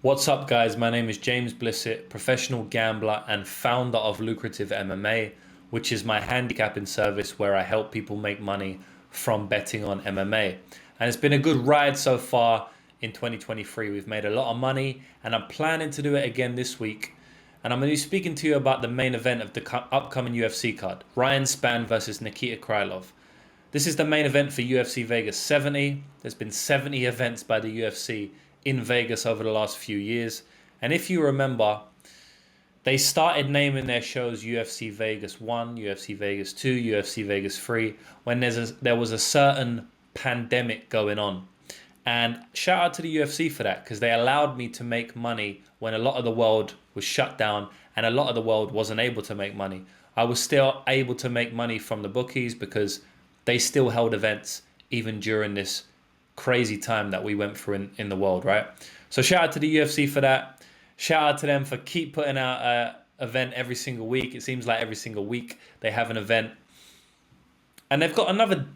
What's up, guys? My name is James Blissett, professional gambler and founder of Lucrative MMA, which is my handicapping service where I help people make money from betting on MMA. And it's been a good ride so far in 2023. We've made a lot of money, and I'm planning to do it again this week. And I'm going to be speaking to you about the main event of the upcoming UFC card, Ryan Spann versus Nikita Krylov. This is the main event for UFC Vegas 70. There's been 70 events by the UFC in Vegas over the last few years. And if you remember, they started naming their shows UFC Vegas 1, UFC Vegas 2, UFC Vegas 3 when there was a certain pandemic going on. And shout out to the UFC for that, because they allowed me to make money when a lot of the world was shut down and a lot of the world wasn't able to make money. I was still able to make money from the bookies because they still held events even during this crazy time that we went through in the world, right? So shout out to the UFC for that. Shout out to them for keep putting out an event every single week. It seems like every single week they have an event. And they've got another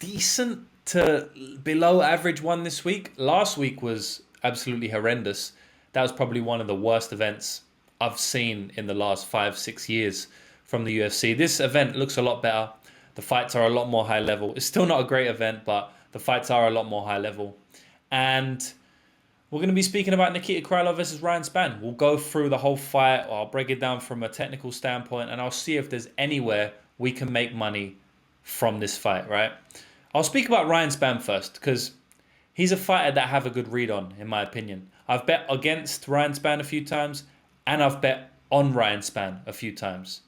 decent to below average one this week. Last week was absolutely horrendous. That was probably one of the worst events I've seen in the last 5-6 years from the UFC. This event looks a lot better. The fights are a lot more high level. It's still not a great event, but the fights are a lot more high level. And we're going to be speaking about Nikita Krylov versus Ryan Spann. We'll go through the whole fight. I'll break it down from a technical standpoint, and I'll see if there's anywhere we can make money from this fight, right? I'll speak about Ryan Spann first, because he's a fighter that I have a good read on, in my opinion. I've bet against Ryan Spann a few times, and I've bet on Ryan Spann a few times.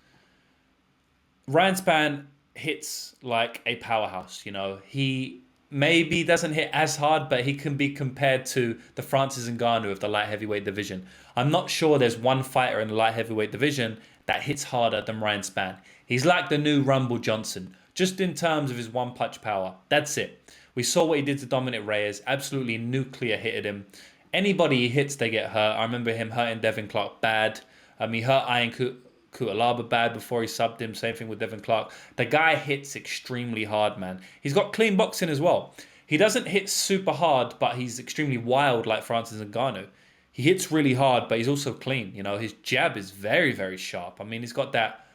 Ryan Spann hits like a powerhouse, you know. He maybe doesn't hit as hard, but he can be compared to the Francis Ngannou of the light heavyweight division. I'm not sure there's one fighter in the light heavyweight division that hits harder than Ryan Spann. He's like the new Rumble Johnson, just in terms of his one-punch power. That's it. We saw what he did to Dominic Reyes. Absolutely nuclear hitted him. Anybody he hits, they get hurt. I remember him hurting Devin Clark bad. He hurt Ian Kutalaba bad before he subbed him. Same thing with Devin Clark. The guy hits extremely hard, man. He's got clean boxing as well. He doesn't hit super hard, but he's extremely wild like Francis Ngannou. He hits really hard, but he's also clean. You know, his jab is very, very sharp. I mean, he's got that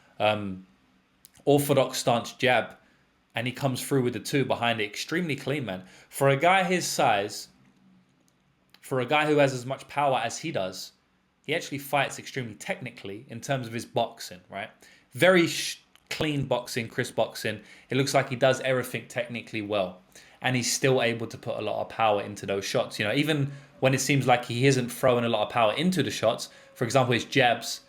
orthodox stance jab, and he comes through with the two behind it. Extremely clean, man. For a guy his size, for a guy who has as much power as he does, he actually fights extremely technically in terms of his boxing, right? Very clean boxing, crisp boxing. It looks like he does everything technically well. And he's still able to put a lot of power into those shots. You know, even when it seems like he isn't throwing a lot of power into the shots, for example, his jabs,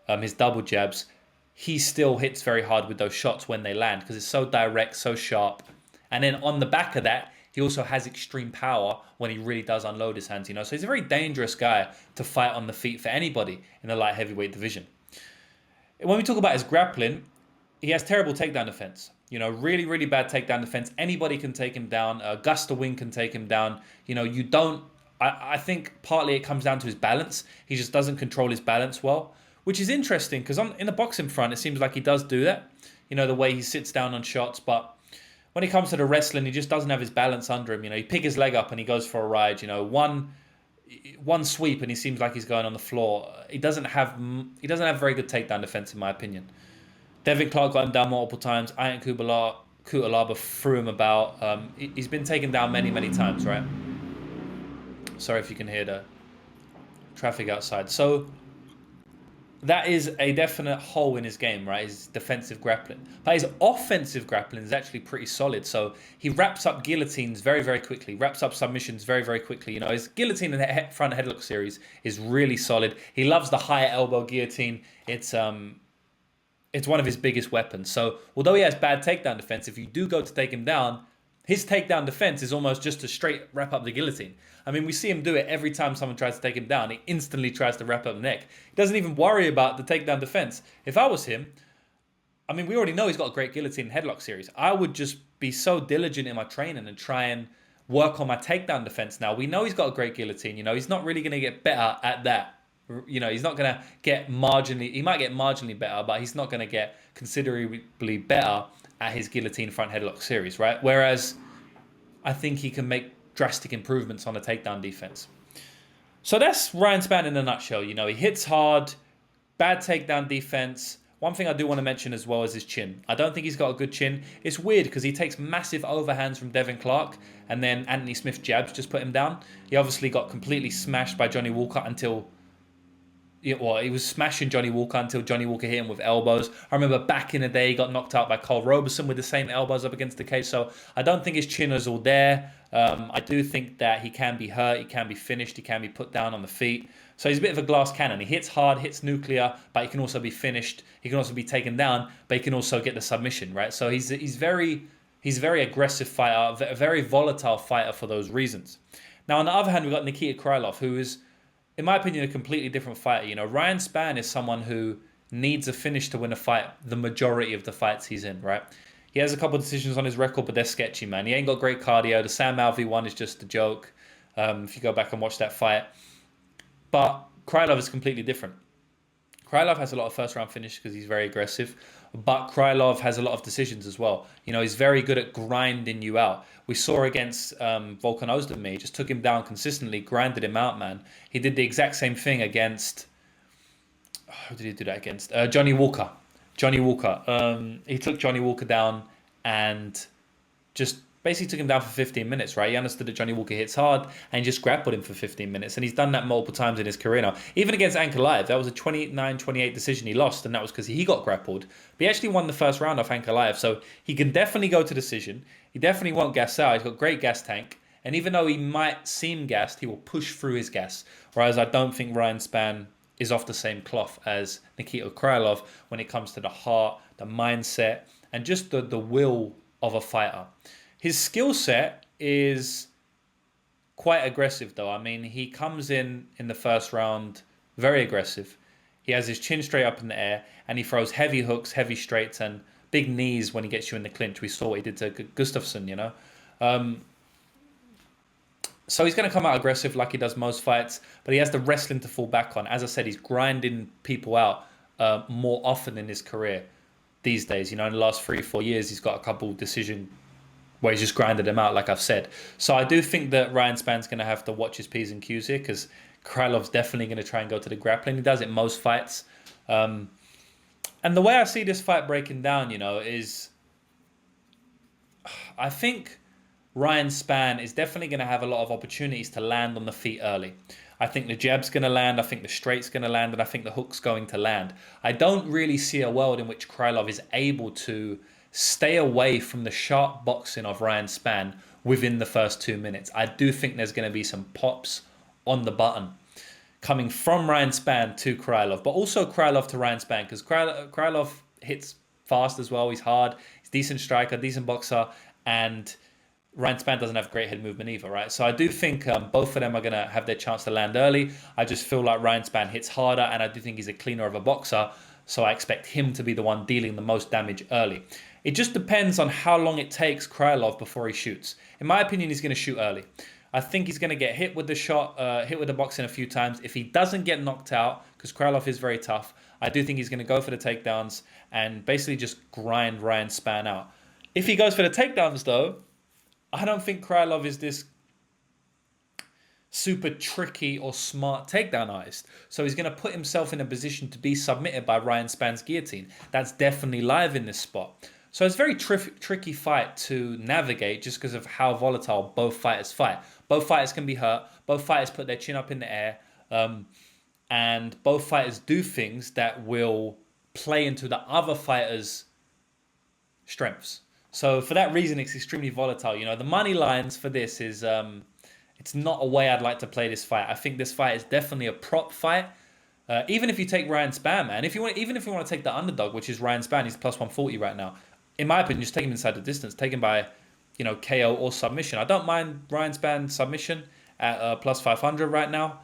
his double jabs, he still hits very hard with those shots when they land because it's so direct, so sharp. And then on the back of that, he also has extreme power when he really does unload his hands, you know. So he's a very dangerous guy to fight on the feet for anybody in the light heavyweight division. When we talk about his grappling, he has terrible takedown defense. You know, really, really bad takedown defense. Anybody can take him down. Gusta Wing can take him down. You know, you don't... I think partly it comes down to his balance. He just doesn't control his balance well, which is interesting because in the boxing front, it seems like he does do that. You know, the way he sits down on shots, but when it comes to the wrestling, he just doesn't have his balance under him. You know, he pick his leg up and he goes for a ride. You know, one sweep and he seems like he's going on the floor. He doesn't have very good takedown defense, in my opinion. Devin Clark got him down multiple times. Ian Kutalaba threw him about. He's been taken down many, many times, right? Sorry if you can hear the traffic outside. So that is a definite hole in his game, right? His defensive grappling. But his offensive grappling is actually pretty solid. So he wraps up guillotines very, very quickly. Wraps up submissions very, very quickly. You know, his guillotine and front headlock series is really solid. He loves the higher elbow guillotine. It's one of his biggest weapons. So although he has bad takedown defense, if you do go to take him down, his takedown defense is almost just to straight wrap up the guillotine. I mean, we see him do it every time someone tries to take him down. He instantly tries to wrap up the neck. He doesn't even worry about the takedown defense. If I was him, I mean, we already know he's got a great guillotine and headlock series. I would just be so diligent in my training and try and work on my takedown defense now. We know he's got a great guillotine. You know, he's not really going to get better at that. You know, he's not going to get marginally... He might get marginally better, but he's not going to get considerably better at his guillotine front headlock series, right? Whereas I think he can make drastic improvements on the takedown defense. So that's Ryan Spann in a nutshell. You know, he hits hard, bad takedown defense. One thing I do want to mention as well is his chin. I don't think he's got a good chin. It's weird because he takes massive overhands from Devin Clark, and then Anthony Smith jabs just put him down. He obviously got completely smashed by Johnny Walker until... Yeah, well, he was smashing Johnny Walker until Johnny Walker hit him with elbows. I remember back in the day, he got knocked out by Carl Roberson with the same elbows up against the cage. So I don't think his chin is all there. I do think that he can be hurt, he can be finished, he can be put down on the feet. So he's a bit of a glass cannon. He hits hard, hits nuclear, but he can also be finished. He can also be taken down, but he can also get the submission, right? So he's a very aggressive fighter, a very volatile fighter for those reasons. Now, on the other hand, we've got Nikita Krylov, who is, in my opinion, a completely different fighter. You know, Ryan Spann is someone who needs a finish to win a fight the majority of the fights he's in, right? He has a couple of decisions on his record, but they're sketchy, man. He ain't got great cardio. The Sam Alvey one is just a joke, if you go back and watch that fight. But Krylov is completely different. Krylov has a lot of first-round finishes because he's very aggressive, but Krylov has a lot of decisions as well. You know, he's very good at grinding you out. We saw against Volkan Ozdemir, he just took him down consistently, grinded him out, man. He did the exact same thing against... Who did he do that against? Johnny Walker. Johnny Walker. He took Johnny Walker down and just basically took him down for 15 minutes, right? He understood that Johnny Walker hits hard and he just grappled him for 15 minutes. And he's done that multiple times in his career now. Even against Ankalaev, that was a 29-28 decision he lost, and that was because he got grappled. But he actually won the first round off Ankalaev, so he can definitely go to decision. He definitely won't gas out. He's got great gas tank. And even though he might seem gassed, he will push through his gas. Whereas I don't think Ryan Spann is off the same cloth as Nikita Krylov when it comes to the heart, the mindset, and just the will of a fighter. His skill set is quite aggressive, though. I mean, he comes in the first round very aggressive. He has his chin straight up in the air, and he throws heavy hooks, heavy straights, and big knees when he gets you in the clinch. We saw what he did to Gustafsson, you know. So he's going to come out aggressive like he does most fights, but he has the wrestling to fall back on. As I said, he's grinding people out more often in his career these days. You know, in the last 3 or 4 years, he's got a couple decision where he's just grinded them out, like I've said. So I do think that Ryan Spann's going to have to watch his P's and Q's here, because Krylov's definitely going to try and go to the grappling. He does it most fights. And the way I see this fight breaking down, you know, is I think Ryan Spann is definitely going to have a lot of opportunities to land on the feet early. I think the jab's going to land, I think the straight's going to land, and I think the hook's going to land. I don't really see a world in which Krylov is able to stay away from the sharp boxing of Ryan Spann within the first 2 minutes. I do think there's going to be some pops on the button coming from Ryan Spann to Krylov, but also Krylov to Ryan Spann, because Krylov hits fast as well. He's hard, he's a decent striker, decent boxer, and Ryan Spann doesn't have great head movement either, right? So I do think both of them are going to have their chance to land early. I just feel like Ryan Spann hits harder, and I do think he's a cleaner of a boxer, so I expect him to be the one dealing the most damage early. It just depends on how long it takes Krylov before he shoots. In my opinion, he's going to shoot early. I think he's going to get hit with the shot, hit with the boxing a few times. If he doesn't get knocked out, because Krylov is very tough, I do think he's going to go for the takedowns and basically just grind Ryan Spann out. If he goes for the takedowns, though, I don't think Krylov is this super tricky or smart takedown artist. So he's going to put himself in a position to be submitted by Ryan Spann's guillotine. That's definitely live in this spot. So it's a very tricky fight to navigate just because of how volatile both fighters fight. Both fighters can be hurt. Both fighters put their chin up in the air. And both fighters do things that will play into the other fighter's strengths. So for that reason, it's extremely volatile. You know, the money lines for this is, it's not a way I'd like to play this fight. I think this fight is definitely a prop fight. Even if you take Ryan Spann, man, even if you want to take the underdog, which is Ryan Spann, he's plus 140 right now. In my opinion, just take him inside the distance, take him by, you know, KO or submission. I don't mind Ryan Spann's submission at plus 500 right now.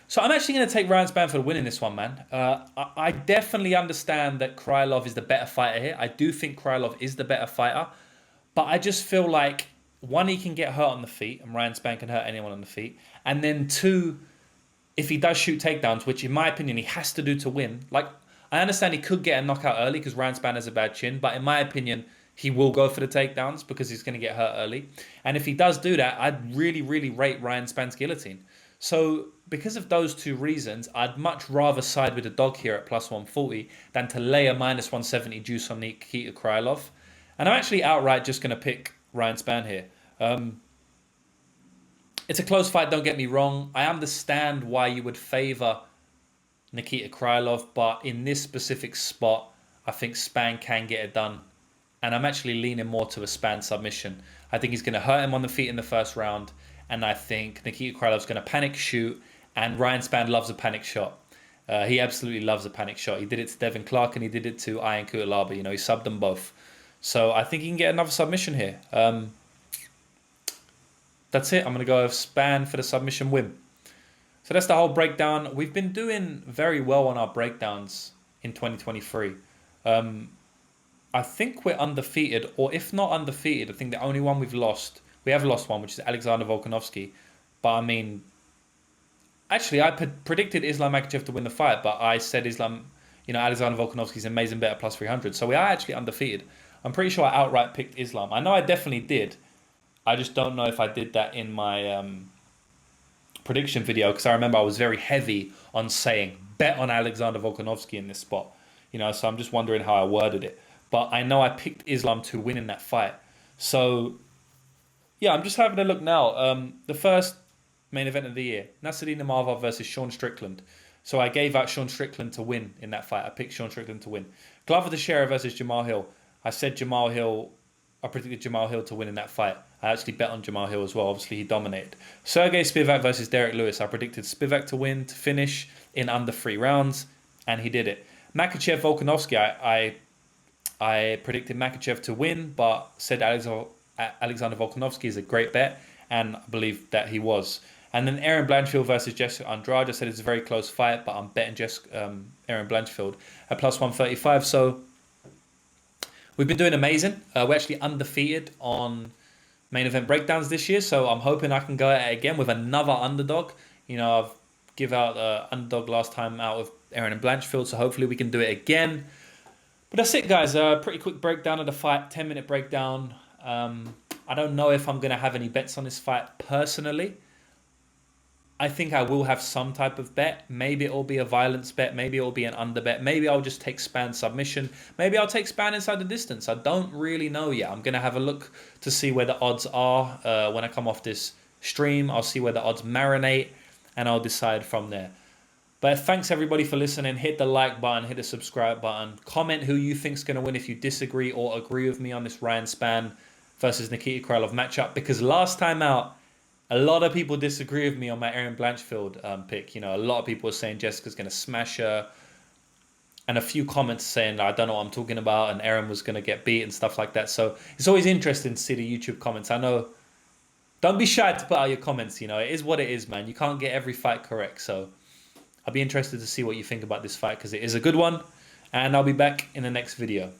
So I'm actually going to take Ryan Spann for the win in this one, man. I definitely understand that Krylov is the better fighter here. I do think Krylov is the better fighter. But I just feel like, one, he can get hurt on the feet, and Ryan Spann can hurt anyone on the feet. And then two, if he does shoot takedowns, which in my opinion he has to do to win. Like, I understand he could get a knockout early because Ryan Spann has a bad chin. But in my opinion, he will go for the takedowns because he's going to get hurt early. And if he does do that, I'd really, really rate Ryan Spann's guillotine. So because of those two reasons, I'd much rather side with the dog here at plus 140 than to lay a minus 170 juice on Nikita Krylov. And I'm actually outright just going to pick Ryan Spann here. It's a close fight, don't get me wrong. I understand why you would favor Nikita Krylov, but in this specific spot, I think Spann can get it done. And I'm actually leaning more to a Spann submission. I think he's going to hurt him on the feet in the first round. And I think Nikita Krylov's going to panic shoot. And Ryan Spann loves a panic shot. He absolutely loves a panic shot. He did it to Devin Clark and he did it to Ian Kutalaba. You know, he subbed them both. So I think he can get another submission here. That's it. I'm going to go with Spann for the submission win. So that's the whole breakdown. We've been doing very well on our breakdowns in 2023. I think we're undefeated, or if not undefeated, I think the only one we have lost one, which is Alexander Volkanovski. But I mean, actually, I predicted Islam Makhachev to win the fight, but I said Alexander Volkanovski's an amazing bet at plus 300. So we are actually undefeated. I'm pretty sure I outright picked Islam. I know I definitely did. I just don't know if I did that in my prediction video, because I remember I was very heavy on saying bet on Alexander Volkanovski in this spot. So I'm just wondering how I worded it. But I know I picked Islam to win in that fight. So, yeah, I'm just having a look now. The first main event of the year, Nassourdine Imavov versus Sean Strickland. So I gave out Sean Strickland to win in that fight. I picked Sean Strickland to win. Glover Teixeira versus Jamal Hill. I predicted Jamal Hill to win in that fight. I actually bet on Jamal Hill as well. Obviously, he dominated. Sergey Spivak versus Derek Lewis. I predicted Spivak to win, to finish in under 3 rounds, and he did it. Makhachev Volkanovski, I predicted Makhachev to win, but said Alexander Volkanovski is a great bet, and I believe that he was. And then Aaron Blanchfield versus Jessica Andrade. I said it's a very close fight, but I'm betting Aaron Blanchfield at plus 135. So we've been doing amazing. We're actually undefeated on main event breakdowns this year, so I'm hoping I can go at it again with another underdog. I've give out underdog last time out with Aaron and Blanchfield, so hopefully we can do it again. But that's it, guys. Pretty quick breakdown of the fight, 10-minute breakdown. I don't know if I'm going to have any bets on this fight personally. I think I will have some type of bet. Maybe it'll be a violence bet. Maybe it'll be an under bet. Maybe I'll just take Spann submission. Maybe I'll take Spann inside the distance. I don't really know yet. I'm going to have a look to see where the odds are when I come off this stream. I'll see where the odds marinate, and I'll decide from there. But thanks everybody for listening. Hit the like button, hit the subscribe button. Comment who you think's going to win if you disagree or agree with me on this Ryan Spann versus Nikita Krylov matchup. Because last time out, a lot of people disagree with me on my Aaron Blanchfield pick. A lot of people are saying Jessica's going to smash her. And a few comments saying I don't know what I'm talking about and Aaron was going to get beat and stuff like that. So it's always interesting to see the YouTube comments. I know, don't be shy to put out your comments. It is what it is, man. You can't get every fight correct. So I'll be interested to see what you think about this fight because it is a good one. And I'll be back in the next video.